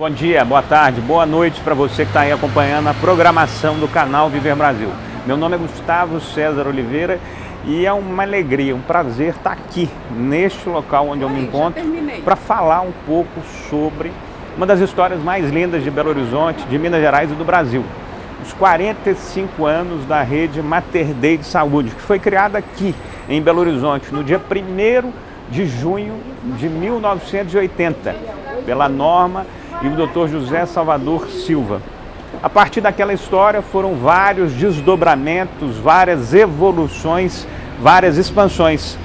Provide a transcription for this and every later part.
Bom dia, boa tarde, boa noite para você que está aí acompanhando a programação do canal Viver Brasil. Meu nome é Gustavo César Oliveira e é uma alegria, um prazer estar aqui neste local onde eu me encontro para falar um pouco sobre uma das histórias mais lindas de Belo Horizonte, de Minas Gerais e do Brasil. Os 45 anos da rede Mater Dei de Saúde, que foi criada aqui em Belo Horizonte no dia 1º de junho de 1980, pela Norma e o Dr. José Salvador Silva. A partir daquela história foram vários desdobramentos, várias evoluções, várias expansões,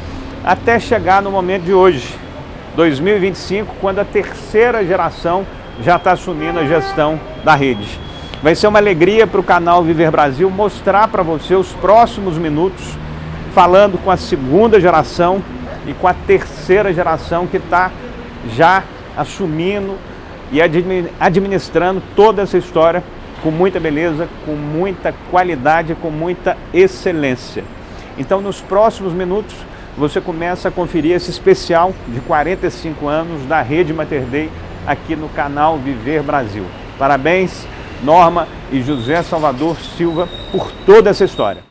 até chegar no momento de hoje, 2025, quando a terceira geração já está assumindo a gestão da rede. Vai ser uma alegria para o canal Viver Brasil mostrar para você os próximos minutos, falando com a segunda geração e com a terceira geração que está já assumindo e administrando toda essa história com muita beleza, com muita qualidade, com muita excelência. Então, nos próximos minutos, você começa a conferir esse especial de 45 anos da Rede Mater Dei aqui no canal Viver Brasil. Parabéns, Norma e José Salvador Silva, por toda essa história.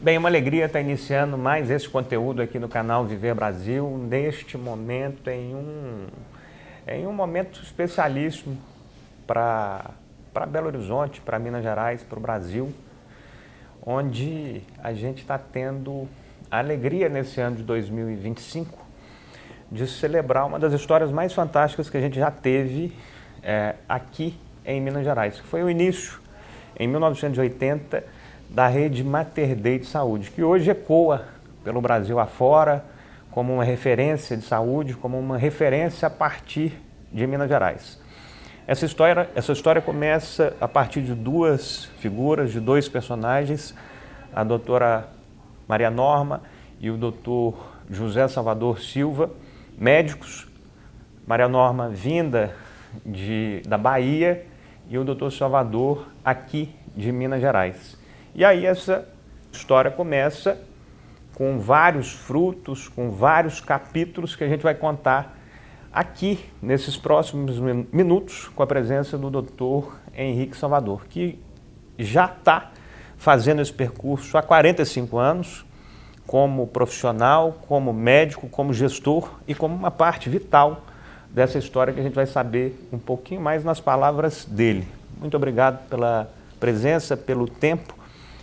Bem, uma alegria estar iniciando mais esse conteúdo aqui no canal Viver Brasil, neste momento, em um momento especialíssimo para Belo Horizonte, para Minas Gerais, para o Brasil, onde a gente está tendo a alegria nesse ano de 2025 de celebrar uma das histórias mais fantásticas que a gente já teve aqui em Minas Gerais, que foi o início, em 1980, da rede Mater Dei de Saúde, que hoje ecoa pelo Brasil afora como uma referência de saúde, como uma referência a partir de Minas Gerais. Essa história começa a partir de duas figuras, de dois personagens, a doutora Maria Norma e o doutor José Salvador Silva, médicos, Maria Norma vinda da Bahia e o doutor Salvador aqui de Minas Gerais. E aí essa história começa com vários frutos, com vários capítulos que a gente vai contar aqui nesses próximos minutos com a presença do Dr. Henrique Salvador, que já está fazendo esse percurso há 45 anos como profissional, como médico, como gestor e como uma parte vital dessa história que a gente vai saber um pouquinho mais nas palavras dele. Muito obrigado pela presença, pelo tempo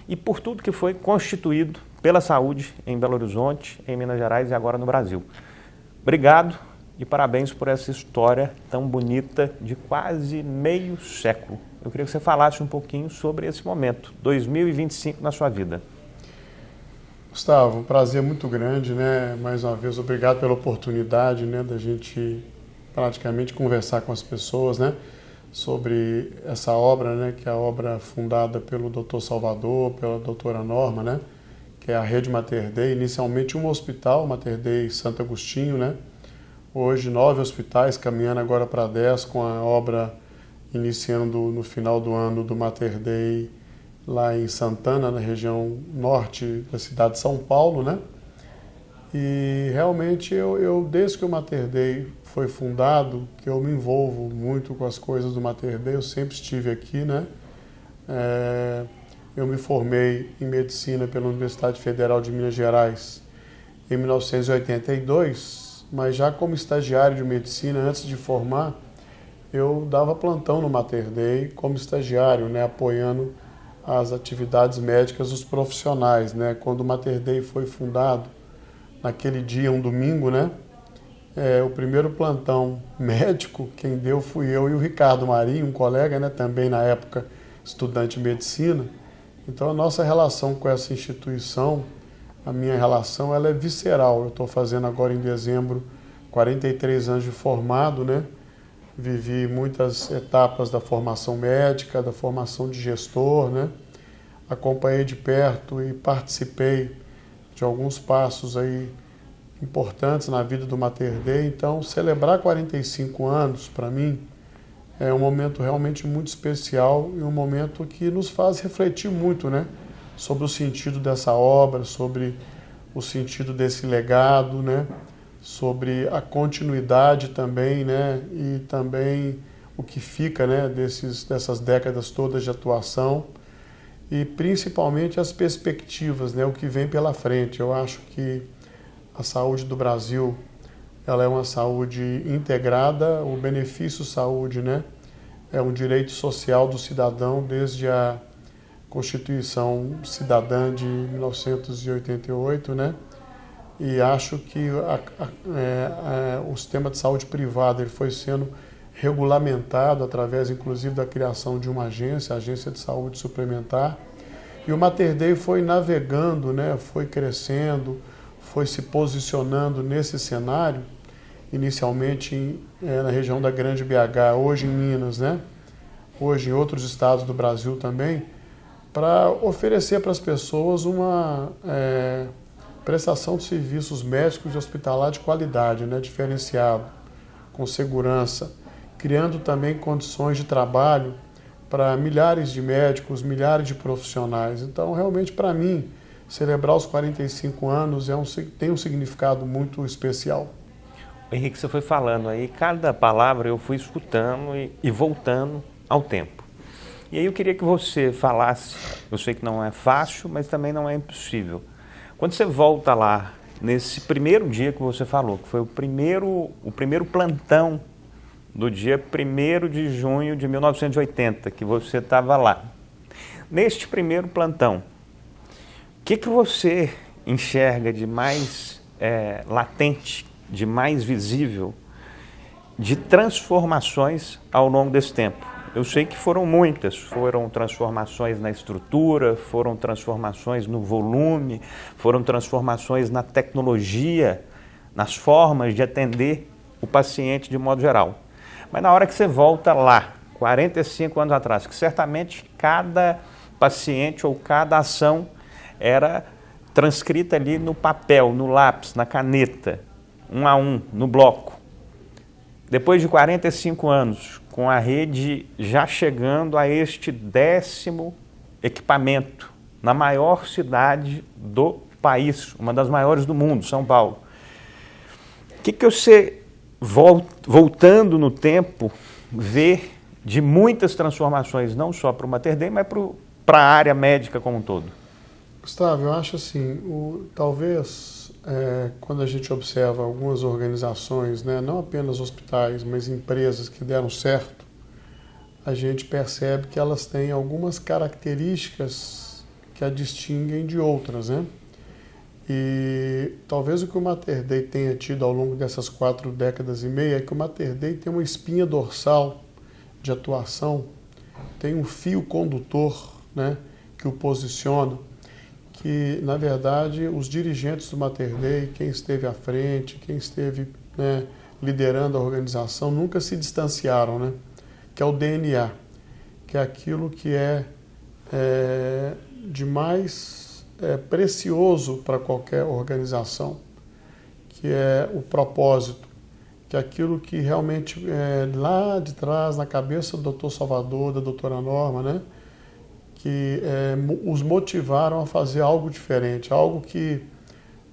e por tudo que foi constituído pela saúde em Belo Horizonte, em Minas Gerais e agora no Brasil. Obrigado e parabéns por essa história tão bonita de quase meio século. Eu queria que você falasse um pouquinho sobre esse momento, 2025 na sua vida. Gustavo, um prazer muito grande, né? Mais uma vez, obrigado pela oportunidade, né, da gente praticamente conversar com as pessoas, né, sobre essa obra, né, que é a obra fundada pelo Dr. Salvador, pela doutora Norma, né, que é a Rede Mater Dei, inicialmente um hospital, Mater Dei Santo Agostinho, né, hoje 9 hospitais, caminhando agora para 10, com a obra iniciando no final do ano do Mater Dei lá em Santana, na região norte da cidade de São Paulo, né, e realmente eu desde que o Mater Dei foi fundado, que eu me envolvo muito com as coisas do Mater Dei, eu sempre estive aqui, né? Eu me formei em medicina pela Universidade Federal de Minas Gerais em 1982, mas já como estagiário de medicina, antes de formar, eu dava plantão no Mater Dei como estagiário, né? Apoiando as atividades médicas dos profissionais, né? Quando o Mater Dei foi fundado, naquele dia, um domingo, né? O primeiro plantão médico, quem deu fui eu e o Ricardo Marinho, um colega, né, também na época estudante de medicina. Então a nossa relação com essa instituição, a minha relação, ela é visceral. Eu estou fazendo agora em dezembro 43 anos de formado, né? Vivi muitas etapas da formação médica, da formação de gestor, né? Acompanhei de perto e participei de alguns passos aí importantes na vida do Mater Dei. Então, celebrar 45 anos, para mim, é um momento realmente muito especial e um momento que nos faz refletir muito, né, sobre o sentido dessa obra, sobre o sentido desse legado, né, sobre a continuidade também, né, e também o que fica, né, dessas décadas todas de atuação e principalmente as perspectivas, né, o que vem pela frente. Eu acho que a saúde do Brasil, ela é uma saúde integrada, o benefício saúde, né, é um direito social do cidadão desde a Constituição Cidadã de 1988, né? E acho que o sistema de saúde privado ele foi sendo regulamentado através, inclusive, da criação de uma agência, a Agência de Saúde Suplementar. E o Mater Dei foi navegando, né? Foi crescendo, foi se posicionando nesse cenário, inicialmente na região da Grande BH, hoje em Minas, né? Hoje em outros estados do Brasil também, para oferecer para as pessoas uma prestação de serviços médicos e hospitalar de qualidade, né, diferenciado, com segurança, criando também condições de trabalho para milhares de médicos, milhares de profissionais. Então, realmente, para mim, celebrar os 45 anos tem um significado muito especial. Henrique, você foi falando aí, cada palavra eu fui escutando e voltando ao tempo. E aí eu queria que você falasse, eu sei que não é fácil, mas também não é impossível. Quando você volta lá, nesse primeiro dia que você falou, que foi o primeiro plantão do dia 1º de junho de 1980, que você estava lá. Neste primeiro plantão, o que você enxerga de mais latente, de mais visível, de transformações ao longo desse tempo? Eu sei que foram muitas, foram transformações na estrutura, foram transformações no volume, foram transformações na tecnologia, nas formas de atender o paciente de modo geral. Mas na hora que você volta lá, 45 anos atrás, que certamente cada paciente ou cada ação era transcrita ali no papel, no lápis, na caneta, 1 a 1, no bloco. Depois de 45 anos, com a rede já chegando a este 10º equipamento, na maior cidade do país, uma das maiores do mundo, São Paulo. O que você, voltando no tempo, vê de muitas transformações, não só para o Mater Dei, mas para a área médica como um todo? Gustavo, eu acho assim, talvez quando a gente observa algumas organizações, né, não apenas hospitais, mas empresas que deram certo, a gente percebe que elas têm algumas características que a distinguem de outras, né? E talvez o que o Mater Dei tenha tido ao longo dessas 4 décadas e meia é que o Mater Dei tem uma espinha dorsal de atuação, tem um fio condutor, né, que o posiciona, que, na verdade, os dirigentes do Mater Dei, quem esteve à frente, quem esteve, né, liderando a organização, nunca se distanciaram, né? Que é o DNA, que é aquilo que é de mais precioso para qualquer organização, que é o propósito, que é aquilo que realmente lá de trás, na cabeça do Dr. Salvador, da doutora Norma, né? Que os motivaram a fazer algo diferente, algo que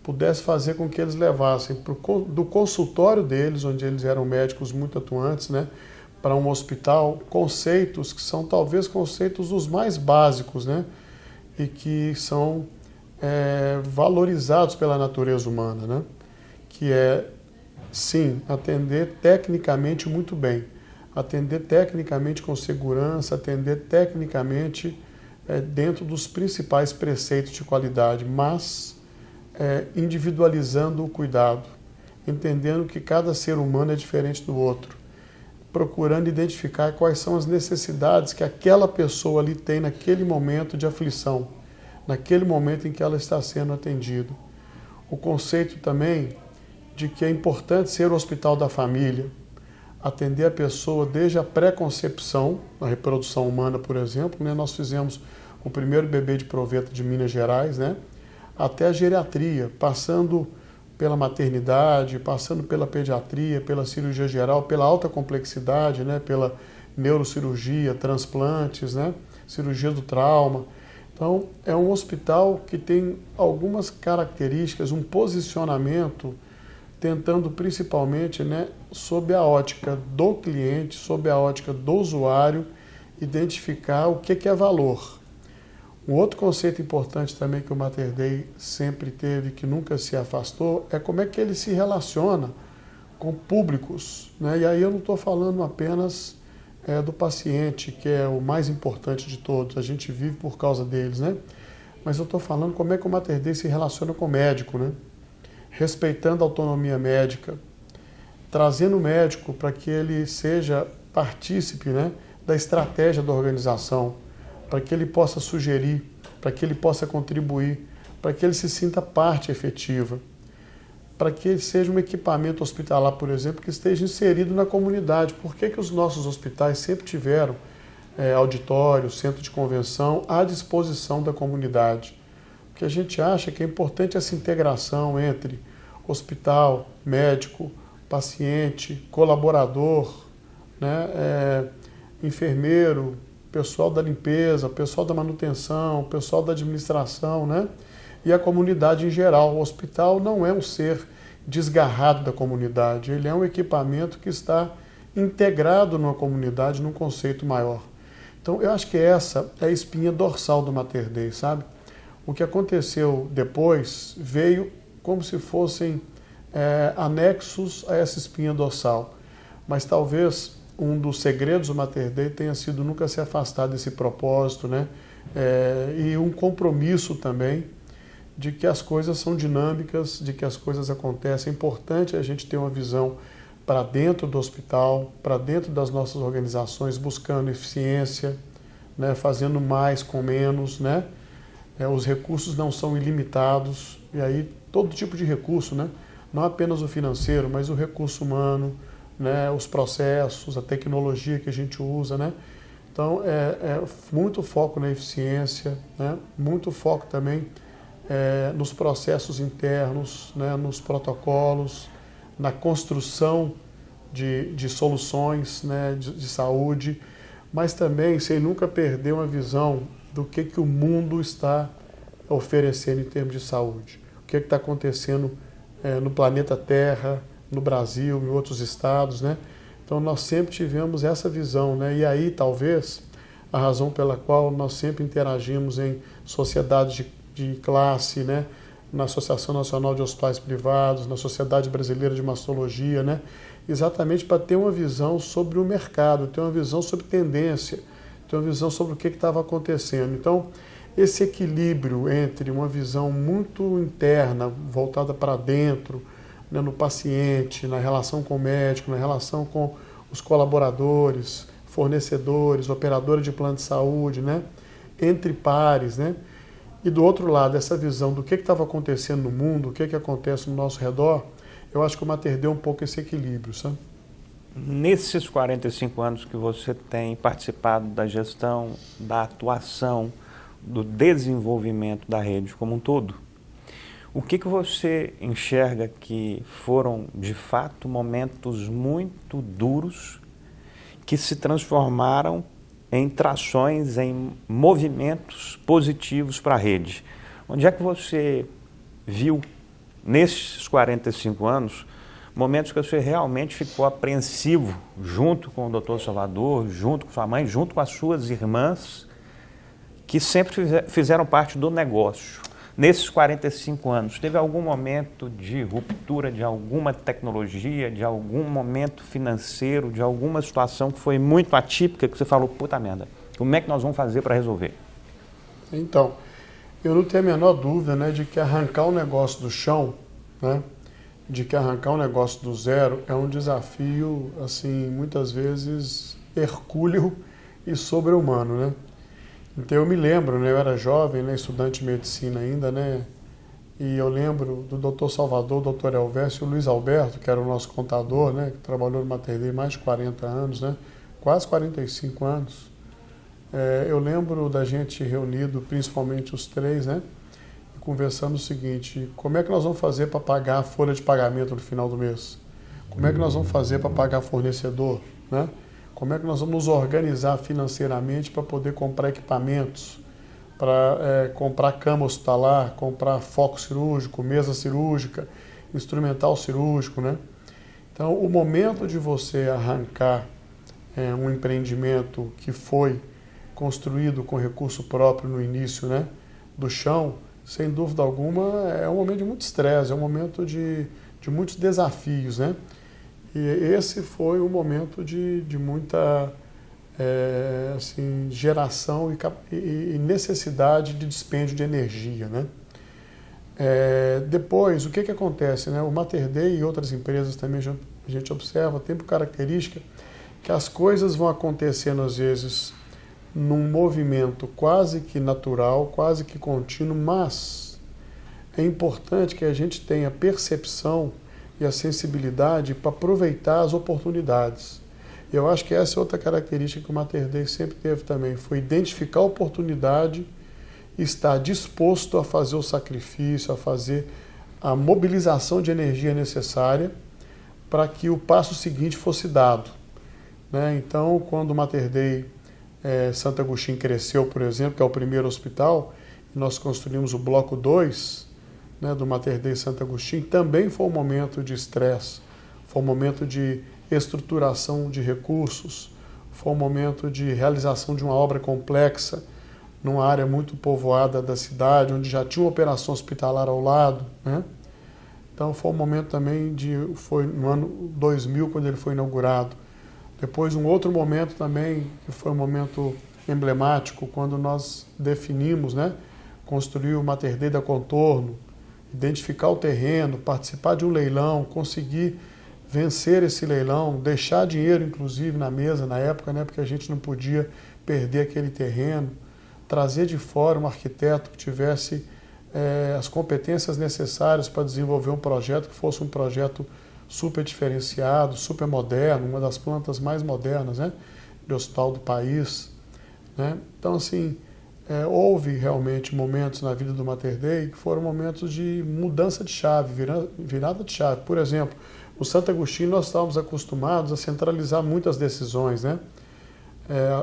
pudesse fazer com que eles levassem do consultório deles, onde eles eram médicos muito atuantes, né, para um hospital, conceitos que são talvez conceitos os mais básicos, né, e que são valorizados pela natureza humana, né, que é, sim, atender tecnicamente muito bem, atender tecnicamente com segurança, atender tecnicamente dentro dos principais preceitos de qualidade, mas individualizando o cuidado, entendendo que cada ser humano é diferente do outro, procurando identificar quais são as necessidades que aquela pessoa ali tem naquele momento de aflição, naquele momento em que ela está sendo atendida. O conceito também de que é importante ser o hospital da família, atender a pessoa desde a pré-concepção, na reprodução humana, por exemplo, né? Nós fizemos o primeiro bebê de proveta de Minas Gerais, né? Até a geriatria, passando pela maternidade, passando pela pediatria, pela cirurgia geral, pela alta complexidade, né, pela neurocirurgia, transplantes, né, cirurgia do trauma. Então, é um hospital que tem algumas características, um posicionamento, tentando principalmente, né, sob a ótica do cliente, sob a ótica do usuário, identificar o que é valor. Um outro conceito importante também que o Mater Dei sempre teve, que nunca se afastou, é como é que ele se relaciona com públicos, né? E aí eu não estou falando apenas do paciente, que é o mais importante de todos, a gente vive por causa deles, né? Mas eu estou falando como é que o Mater Dei se relaciona com o médico, né? Respeitando a autonomia médica, trazendo o médico para que ele seja partícipe, né, da estratégia da organização, para que ele possa sugerir, para que ele possa contribuir, para que ele se sinta parte efetiva, para que ele seja um equipamento hospitalar, por exemplo, que esteja inserido na comunidade. Por que os nossos hospitais sempre tiveram auditório, centro de convenção à disposição da comunidade? Porque a gente acha que é importante essa integração entre hospital, médico, paciente, colaborador, né, enfermeiro, pessoal da limpeza, pessoal da manutenção, pessoal da administração, né, e a comunidade em geral. O hospital não é um ser desgarrado da comunidade, ele é um equipamento que está integrado numa comunidade, num conceito maior. Então, eu acho que essa é a espinha dorsal do Mater Dei, sabe? O que aconteceu depois veio como se fossem anexos a essa espinha dorsal. Mas talvez um dos segredos do Mater Dei tenha sido nunca se afastar desse propósito, né? E um compromisso também de que as coisas são dinâmicas, de que as coisas acontecem. É importante a gente ter uma visão para dentro do hospital, para dentro das nossas organizações, buscando eficiência, né? Fazendo mais com menos, né? Os recursos não são ilimitados, e aí todo tipo de recurso, né? Não apenas o financeiro, mas o recurso humano, né? Os processos, a tecnologia que a gente usa, né? Então, muito foco na eficiência, né? Muito foco também nos processos internos, né? Nos protocolos, na construção de soluções, né? de saúde, mas também sem nunca perder uma visão do que o mundo está oferecendo em termos de saúde. O que está acontecendo no planeta Terra, no Brasil, em outros estados, né? Então nós sempre tivemos essa visão, né? E aí talvez a razão pela qual nós sempre interagimos em sociedades de classe, né? Na Associação Nacional de Hospitais Privados, na Sociedade Brasileira de Mastologia, né? Exatamente para ter uma visão sobre o mercado, ter uma visão sobre tendência, ter uma visão sobre o que estava acontecendo. Então, esse equilíbrio entre uma visão muito interna, voltada para dentro, né, no paciente, na relação com o médico, na relação com os colaboradores, fornecedores, operadores de plano de saúde, né, entre pares, né, e do outro lado, essa visão do que estava acontecendo no mundo, o que acontece no nosso redor, eu acho que o Mater Dei um pouco esse equilíbrio, sabe? Nesses 45 anos que você tem participado da gestão, da atuação, do desenvolvimento da rede como um todo, o que você enxerga que foram, de fato, momentos muito duros que se transformaram em trações, em movimentos positivos para a rede? Onde é que você viu, nesses 45 anos, momentos que você realmente ficou apreensivo, junto com o Dr. Salvador, junto com sua mãe, junto com as suas irmãs, que sempre fizeram parte do negócio? Nesses 45 anos, teve algum momento de ruptura de alguma tecnologia, de algum momento financeiro, de alguma situação que foi muito atípica, que você falou, puta merda, como é que nós vamos fazer para resolver? Então, eu não tenho a menor dúvida, né, de que arrancar o negócio do chão, né, de que arrancar um negócio do zero é um desafio, assim, muitas vezes hercúleo e sobre-humano, né? Então eu me lembro, né, eu era jovem, né, estudante de medicina ainda, né, e eu lembro do Dr. Salvador, Dr. Elvésio e o Luiz Alberto, que era o nosso contador, né, que trabalhou no Mater Dei mais de 40 anos, né, quase 45 anos. Eu lembro da gente reunido, principalmente os três, né, conversando o seguinte: como é que nós vamos fazer para pagar a folha de pagamento no final do mês? Como é que nós vamos fazer para pagar fornecedor, né? Como é que nós vamos nos organizar financeiramente para poder comprar equipamentos, para comprar cama hospitalar, comprar foco cirúrgico, mesa cirúrgica, instrumental cirúrgico, né? Então, o momento de você arrancar um empreendimento que foi construído com recurso próprio no início, né, do chão, sem dúvida alguma, é um momento de muito estresse, é um momento de muitos desafios, né? E esse foi um momento de muita assim, geração e necessidade de dispêndio de energia, né? Depois, o que acontece, né? O Mater Dei e outras empresas também a gente observa, tem por característica que as coisas vão acontecendo às vezes num movimento quase que natural, quase que contínuo, mas é importante que a gente tenha percepção e a sensibilidade para aproveitar as oportunidades. Eu acho que essa é outra característica que o Mater Dei sempre teve também, foi identificar a oportunidade e estar disposto a fazer o sacrifício, a fazer a mobilização de energia necessária para que o passo seguinte fosse dado, né? Então, quando o Mater Dei Santo Agostinho cresceu, por exemplo, que é o primeiro hospital, nós construímos o bloco 2, né, do Mater Dei Santo Agostinho, também foi um momento de estresse, foi um momento de estruturação de recursos, foi um momento de realização de uma obra complexa, numa área muito povoada da cidade, onde já tinha uma operação hospitalar ao lado, né? Então foi um momento também foi no ano 2000, quando ele foi inaugurado. Depois um outro momento também, que foi um momento emblemático, quando nós definimos, né, construir o Mater Dei da Contorno, identificar o terreno, participar de um leilão, conseguir vencer esse leilão, deixar dinheiro inclusive na mesa na época, né, porque a gente não podia perder aquele terreno, trazer de fora um arquiteto que tivesse as competências necessárias para desenvolver um projeto que fosse um projeto super diferenciado, super moderno, uma das plantas mais modernas, né, de hospital do país, né? Então, assim, houve realmente momentos na vida do Mater Dei que foram momentos de mudança de chave, virada de chave. Por exemplo, no Santo Agostinho nós estávamos acostumados a centralizar muitas decisões, né?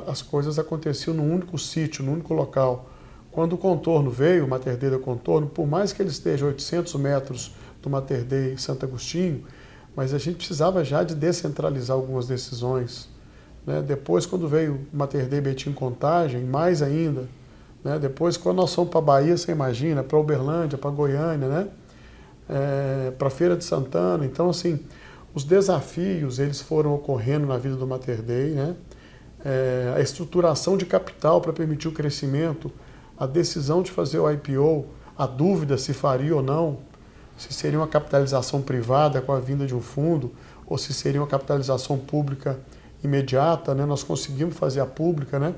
As coisas aconteciam num único sítio, num único local. Quando o Contorno veio, o Mater Dei da Contorno, por mais que ele esteja a 800 metros do Mater Dei Santo Agostinho, mas a gente precisava já de descentralizar algumas decisões, né? Depois, quando veio o Mater Dei Betim Contagem, mais ainda, né? Depois, quando nós fomos para a Bahia, você imagina, para Uberlândia, para Goiânia, né? Para Feira de Santana. Então, assim, os desafios, eles foram ocorrendo na vida do Mater Dei, né? A estruturação de capital para permitir o crescimento, a decisão de fazer o IPO, a dúvida se faria ou não, se seria uma capitalização privada com a vinda de um fundo, ou se seria uma capitalização pública imediata, né? Nós conseguimos fazer a pública, né?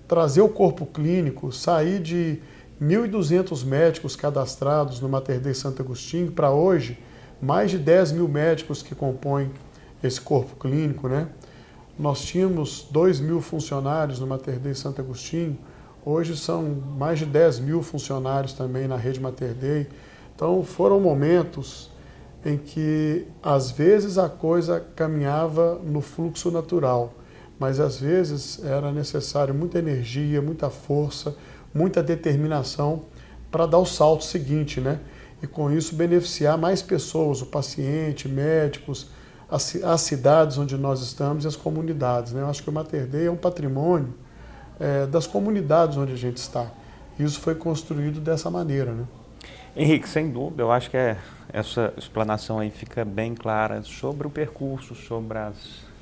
Trazer o corpo clínico, sair de 1.200 médicos cadastrados no Mater Dei Santo Agostinho para hoje, mais de 10 mil médicos que compõem esse corpo clínico, né? Nós tínhamos 2.000 funcionários no Mater Dei Santo Agostinho, hoje são mais de 10 mil funcionários também na rede Mater Dei. Então foram momentos em que às vezes a coisa caminhava no fluxo natural, mas às vezes era necessário muita energia, muita força, muita determinação para dar o salto seguinte, né? E com isso beneficiar mais pessoas, o paciente, médicos, as cidades onde nós estamos e as comunidades, né? Eu acho que o Mater Dei é um patrimônio das comunidades onde a gente está. Isso foi construído dessa maneira, né? Henrique, sem dúvida, eu acho que essa explanação aí fica bem clara sobre o percurso, sobre as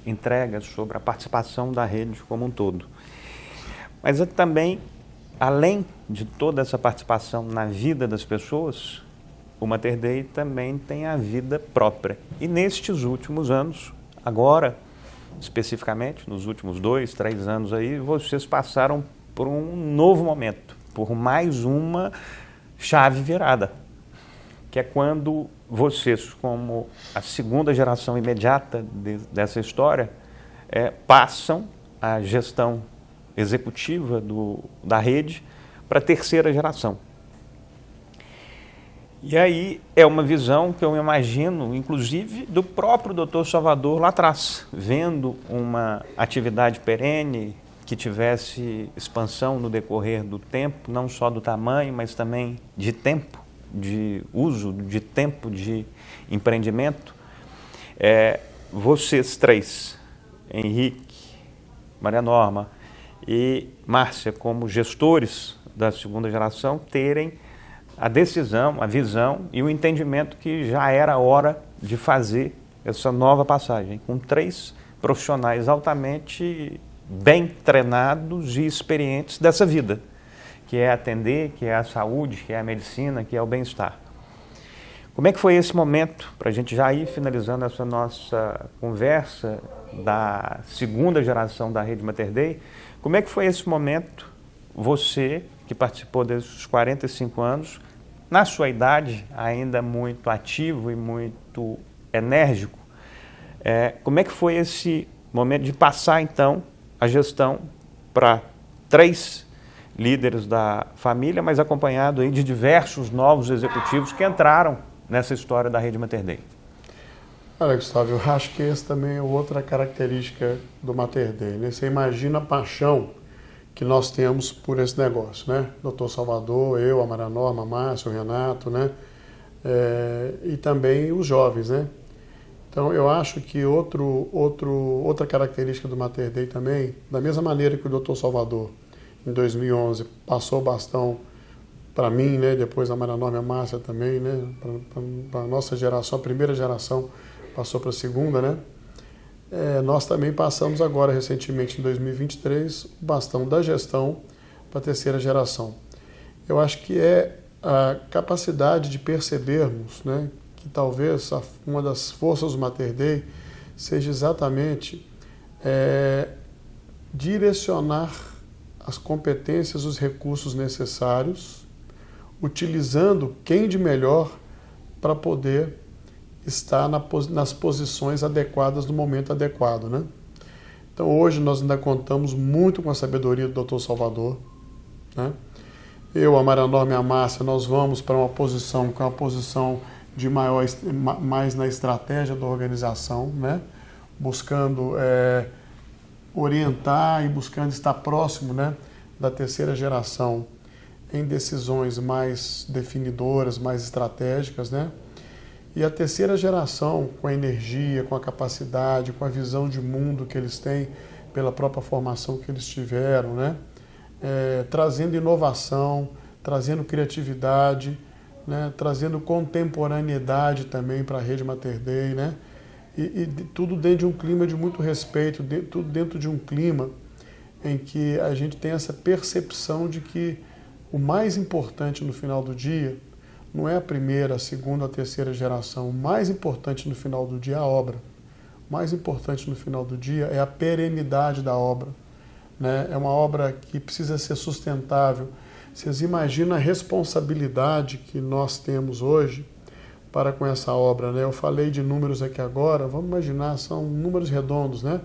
entregas, sobre a participação da rede como um todo. Mas também, além de toda essa participação na vida das pessoas, o Mater Dei também tem a vida própria. E nestes últimos anos, agora, especificamente, nos últimos 2, 3 anos aí, vocês passaram por um novo momento, por mais uma chave virada, que é quando vocês, como a segunda geração imediata dessa história, passam a gestão executiva da rede para a terceira geração. E aí é uma visão que eu imagino, inclusive, do próprio Dr. Salvador lá atrás, vendo uma atividade perene que tivesse expansão no decorrer do tempo, não só do tamanho, mas também de tempo, de uso, de tempo de empreendimento. Vocês três, Henrique, Maria Norma e Márcia, como gestores da segunda geração, terem a decisão, a visão e o entendimento que já era hora de fazer essa nova passagem, com 3 profissionais altamente bem treinados e experientes dessa vida, que é atender, que é a saúde, que é a medicina, que é o bem-estar. Como é que foi esse momento, para a gente já ir finalizando essa nossa conversa da segunda geração da Rede Mater Dei, como é que foi esse momento, você que participou desses 45 anos, na sua idade, ainda muito ativo e muito enérgico, como é que foi esse momento de passar, então, a gestão para 3 líderes da família, mas acompanhado aí de diversos novos executivos que entraram nessa história da Rede Mater Dei? Olha, Gustavo, eu acho que essa também é outra característica do Mater Dei, né? Você imagina a paixão que nós temos por esse negócio, né? Dr. Salvador, eu, a Maria Norma, a Márcia, o Renato, né? E também os jovens, né? Então, eu acho que outra característica do Mater Dei também, da mesma maneira que o Dr. Salvador, em 2011, passou o bastão para mim, né? Depois a Maria Norma e a Márcia também, né? Para a nossa geração, a primeira geração passou para a segunda, né? Nós também passamos agora, recentemente, em 2023, o bastão da gestão para a terceira geração. Eu acho que é a capacidade de percebermos, né, que talvez uma das forças do Mater Dei seja exatamente direcionar as competências, os recursos necessários, utilizando quem de melhor para poder estar nas posições adequadas no momento adequado, né? Então hoje nós ainda contamos muito com a sabedoria do Dr. Salvador, né? Eu, a Maria Norma e a Márcia, nós vamos para uma posição que é uma posição de mais na estratégia da organização, né? Buscando orientar e buscando estar próximo, né, da terceira geração em decisões mais definidoras, mais estratégicas, né? E a terceira geração, com a energia, com a capacidade, com a visão de mundo que eles têm pela própria formação que eles tiveram, né? Trazendo inovação, trazendo criatividade, né? Trazendo contemporaneidade também para a Rede Mater Dei, né? E tudo dentro de um clima de muito respeito, tudo dentro de um clima em que a gente tem essa percepção de que o mais importante no final do dia não é a primeira, a segunda, a terceira geração. O mais importante no final do dia é a obra. O mais importante no final do dia é a perenidade da obra, né? É uma obra que precisa ser sustentável. Vocês imaginam a responsabilidade que nós temos hoje para com essa obra, né? Eu falei de números aqui agora, vamos imaginar, são números redondos, né?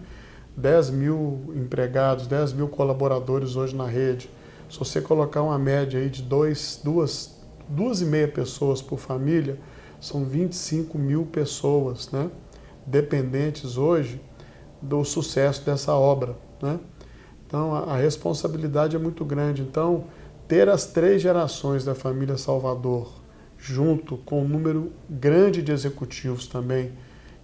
10 mil empregados, 10 mil colaboradores hoje na rede. Se você colocar uma média aí de 2,5 pessoas por família, são 25 mil pessoas, né, dependentes hoje do sucesso dessa obra, né? Então a responsabilidade é muito grande. Então ter as 3 gerações da família Salvador junto com um número grande de executivos também,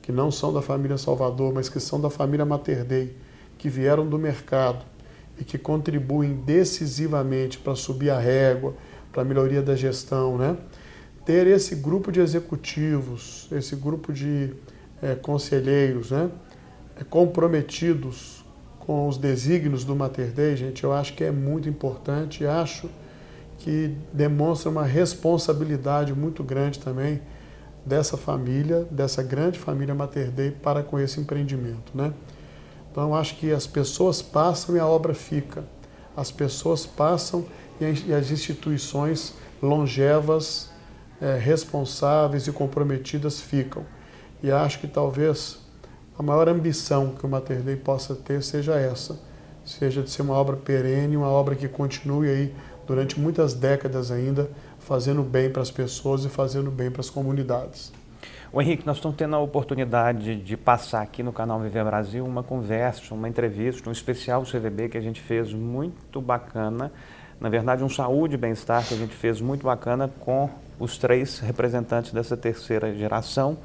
que não são da família Salvador, mas que são da família Mater Dei, que vieram do mercado e que contribuem decisivamente para subir a régua, para a melhoria da gestão, né? Ter esse grupo de executivos, esse grupo de conselheiros, né, comprometidos com os desígnios do Mater Dei, gente, eu acho que é muito importante e acho que demonstra uma responsabilidade muito grande também dessa família, dessa grande família Mater Dei para com esse empreendimento, né? Então, eu acho que as pessoas passam e a obra fica. As pessoas passam e as instituições longevas, responsáveis e comprometidas ficam. E acho que talvez a maior ambição que o Mater Dei possa ter seja essa, seja de ser uma obra perene, uma obra que continue aí durante muitas décadas ainda, fazendo bem para as pessoas e fazendo bem para as comunidades. O Henrique, nós estamos tendo a oportunidade de passar aqui no canal Viver Brasil uma conversa, uma entrevista, um especial CVB que a gente fez muito bacana, na verdade um saúde e bem-estar que a gente fez muito bacana com os 3 representantes dessa terceira geração,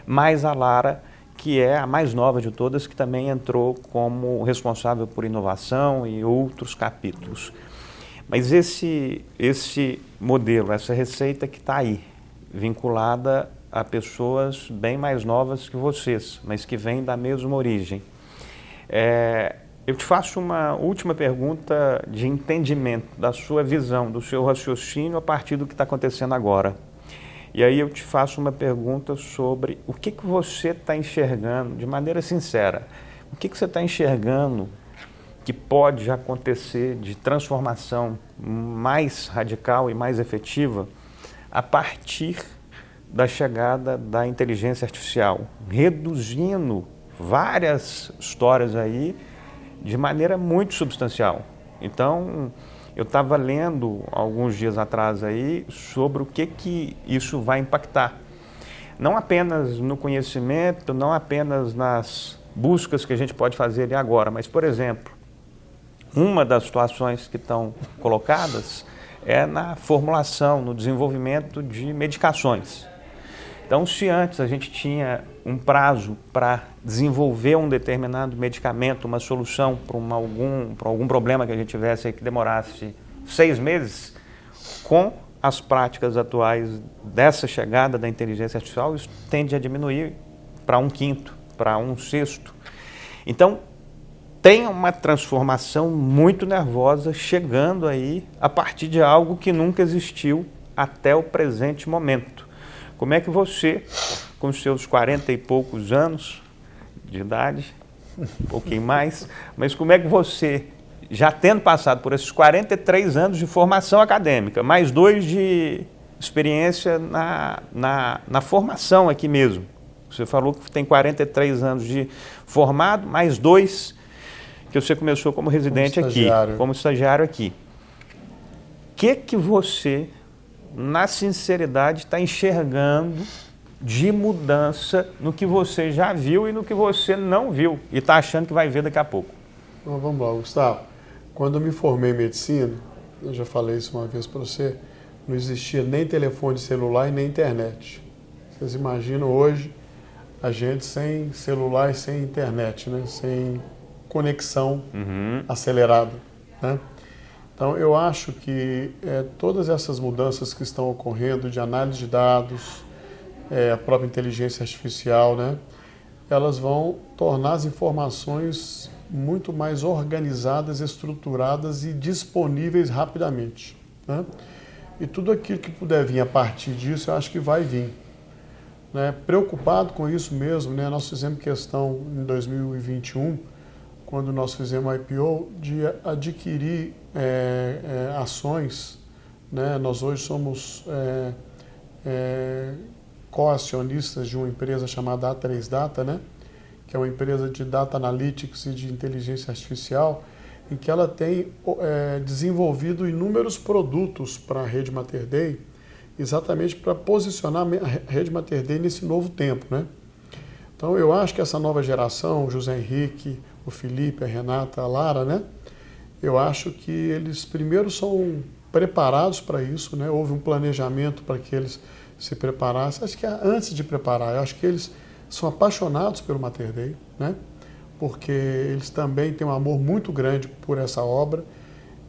mais a Lara, que é a mais nova de todas, que também entrou como responsável por inovação e outros capítulos. Mas esse modelo, essa receita que está aí, vinculada a pessoas bem mais novas que vocês, mas que vêm da mesma origem. Eu te faço uma última pergunta de entendimento da sua visão, do seu raciocínio a partir do que está acontecendo agora. E aí eu te faço uma pergunta sobre o que você está enxergando, de maneira sincera, o que você está enxergando que pode acontecer de transformação mais radical e mais efetiva a partir da chegada da inteligência artificial, reduzindo várias histórias aí de maneira muito substancial. Então, eu estava lendo alguns dias atrás aí sobre o que isso vai impactar. Não apenas no conhecimento, não apenas nas buscas que a gente pode fazer ali agora, mas, por exemplo, uma das situações que estão colocadas é na formulação, no desenvolvimento de medicações. Então, se antes a gente tinha um prazo para desenvolver um determinado medicamento, uma solução para algum problema que a gente tivesse que demorasse 6 meses, com as práticas atuais dessa chegada da inteligência artificial, isso tende a diminuir para 1/5, para 1/6. Então, tem uma transformação muito nervosa chegando aí a partir de algo que nunca existiu até o presente momento. Como é que você, com seus 40 e poucos anos de idade, um pouquinho mais, mas como é que você, já tendo passado por esses 43 anos de formação acadêmica, mais 2 de experiência na formação aqui mesmo, você falou que tem 43 anos de formado, mais 2 que você começou como residente aqui, como estagiário aqui. O que você, na sinceridade, está enxergando de mudança no que você já viu e no que você não viu e está achando que vai ver daqui a pouco? Então, vamos lá, Gustavo. Quando eu me formei em medicina, eu já falei isso uma vez para você, não existia nem telefone celular e nem internet. Vocês imaginam hoje a gente sem celular e sem internet, né? Sem conexão acelerada, né? Então, eu acho que todas essas mudanças que estão ocorrendo de análise de dados, a própria inteligência artificial, né, elas vão tornar as informações muito mais organizadas, estruturadas e disponíveis rapidamente, né? E tudo aquilo que puder vir a partir disso, eu acho que vai vir, né? Preocupado com isso mesmo, né, nós fizemos questão em 2021, quando nós fizemos a IPO, de adquirir ações, né? Nós hoje somos co-acionistas de uma empresa chamada A3Data, né? Que é uma empresa de Data Analytics e de Inteligência Artificial, em que ela tem desenvolvido inúmeros produtos para a Rede Mater Dei, exatamente para posicionar a Rede Mater Dei nesse novo tempo, né? Então, eu acho que essa nova geração, o José Henrique, o Felipe, a Renata, a Lara, né? Eu acho que eles primeiro são preparados para isso, né? Houve um planejamento para que eles se preparassem. Acho que antes de preparar, eu acho que eles são apaixonados pelo Mater Dei, né? Porque eles também têm um amor muito grande por essa obra.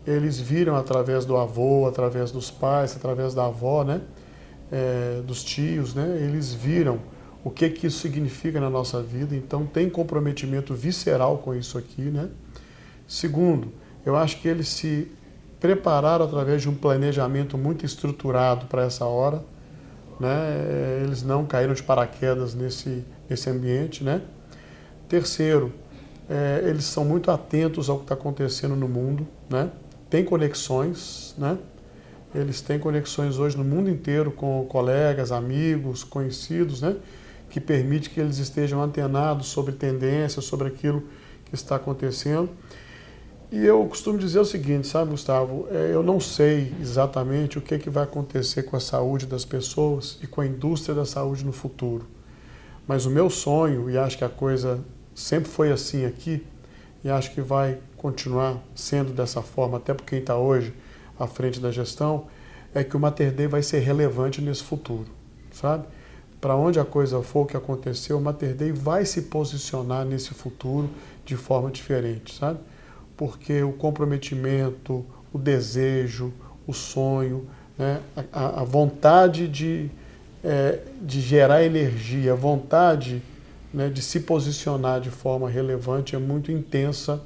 Eles viram através do avô, através dos pais, através da avó, né? Dos tios, né? Eles viram o que isso significa na nossa vida, então tem comprometimento visceral com isso aqui, né? Segundo, eu acho que eles se prepararam através de um planejamento muito estruturado para essa hora, né? Eles não caíram de paraquedas nesse ambiente, né? Terceiro, eles são muito atentos ao que está acontecendo no mundo, né? Tem conexões, né? Eles têm conexões hoje no mundo inteiro com colegas, amigos, conhecidos, né? Que permite que eles estejam antenados sobre tendências, sobre aquilo que está acontecendo. E eu costumo dizer o seguinte, sabe, Gustavo? Eu não sei exatamente o que vai acontecer com a saúde das pessoas e com a indústria da saúde no futuro. Mas o meu sonho, e acho que a coisa sempre foi assim aqui, e acho que vai continuar sendo dessa forma, até por quem está hoje à frente da gestão, é que o Mater Dei vai ser relevante nesse futuro, sabe? Para onde a coisa for que aconteceu, o Mater Dei vai se posicionar nesse futuro de forma diferente, sabe? Porque o comprometimento, o desejo, o sonho, né? a vontade de gerar energia, a vontade, né, de se posicionar de forma relevante é muito intensa,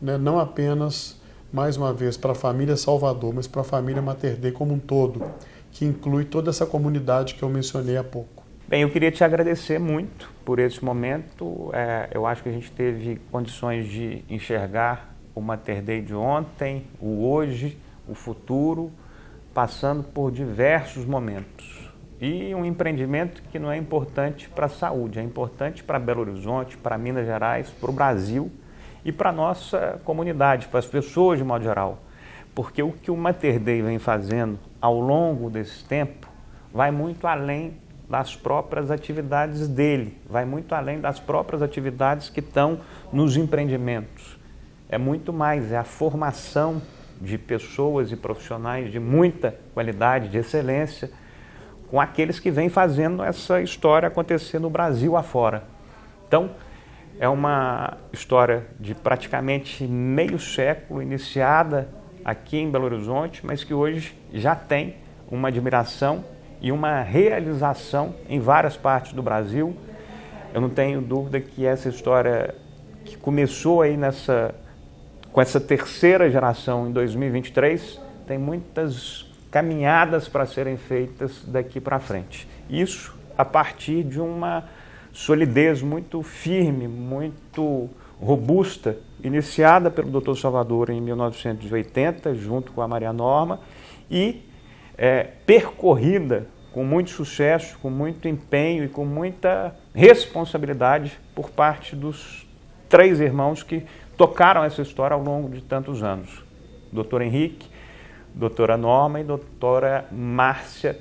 né? Não apenas, mais uma vez, para a família Salvador, mas para a família Mater Dei como um todo, que inclui toda essa comunidade que eu mencionei há pouco. Bem, eu queria te agradecer muito por esse momento. Eu acho que a gente teve condições de enxergar o Mater Dei de ontem, o hoje, o futuro, passando por diversos momentos. E um empreendimento que não é importante para a saúde, é importante para Belo Horizonte, para Minas Gerais, para o Brasil e para a nossa comunidade, para as pessoas de modo geral. Porque o que o Mater Dei vem fazendo ao longo desse tempo vai muito além das próprias atividades dele, vai muito além das próprias atividades que estão nos empreendimentos. É muito mais, é a formação de pessoas e profissionais de muita qualidade, de excelência, com aqueles que vêm fazendo essa história acontecer no Brasil afora. Então, é uma história de praticamente meio século, iniciada aqui em Belo Horizonte, mas que hoje já tem uma admiração e uma realização em várias partes do Brasil. Eu não tenho dúvida que essa história que começou aí com essa terceira geração em 2023, tem muitas caminhadas para serem feitas daqui para frente. Isso a partir de uma solidez muito firme, muito robusta, iniciada pelo Dr. Salvador em 1980, junto com a Maria Norma, e percorrida com muito sucesso, com muito empenho e com muita responsabilidade por parte dos 3 irmãos que tocaram essa história ao longo de tantos anos. Dr. Henrique, doutora Norma e doutora Márcia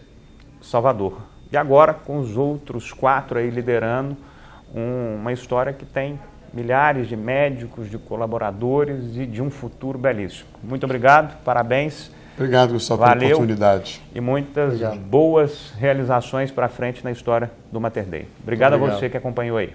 Salvador. E agora com os outros 4 aí liderando uma história que tem milhares de médicos, de colaboradores e de um futuro belíssimo. Muito obrigado, parabéns. Obrigado, Gustavo, pela oportunidade. E muitas boas realizações para frente na história do Mater Dei. Obrigado a você que acompanhou aí.